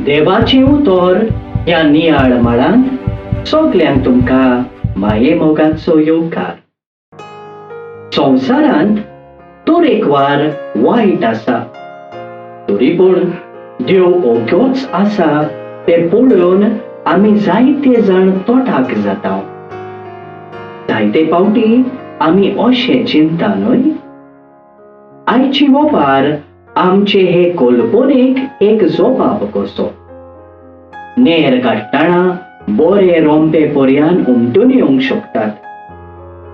देवाचे उतर ह्या नियाळ माळांत सगल्यांक तुमकां माये मोगाचो येवकार. संवसारांत तरेकवार वायट आसा, तरी पूण देव ओग्योच आसा तें पळोवन आमी जायते जाण तोटाक जाता. जायते फावटी आमी अशें चिंता न्हय, आयची वोपार आमचे हे कल्पनेक एक जबाब कसो. नेर काडटना बरे रोंपे पर्यान उमटून येवंक शकतात.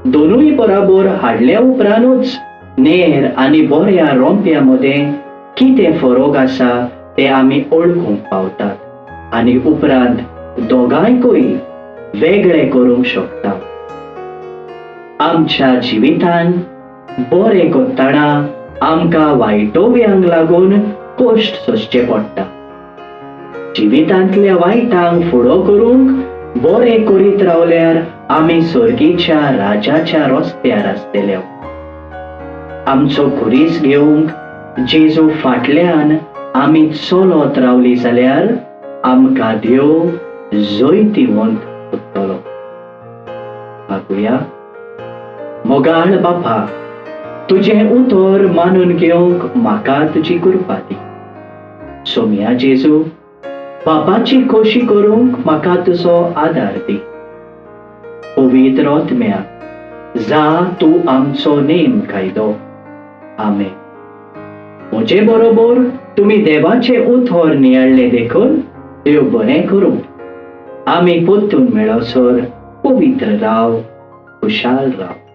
दोनूय बराबर हाडल्या उपरांतूच नेर आनी बऱ्या रोंप्या मदें कितें फरक आसा तें आमी ओळखूंक पावतात आनी उपरांत दोगांयकूय वेगळे करूंक शकता. आमच्या जिवितांत बरें करतना आमकां वायटोव्यांक लागून कश्ट सोंसचे पडटा. जिवितांतल्या वायटांक फुडो करूंक बरें करीत रावल्यार आमी सर्गीच्या राजाच्या रस्त्यार आसतले. आमचो खुरीस घेवंक जेजू फाटल्यान आमी चलत रावली जाल्यार आमकां देव जैतिवंत करतलो. मागुया. मोगाळ बापा, तुजें उतर मानून घेवंक म्हाका तुजी कृपा दी. सोम्या जेजू, बापाची खोशी करूंक म्हाका तुजो आदार दी. पवित्र आत्म्या, जा तूं आमचो नेम कायदो. आमेन. म्हजे बरोबर तुमी देवाचे उतर नियाळ्ळे देखून देव बरें करूं. आमी परतून मेळसर पवित्र राव, खुशाल राव.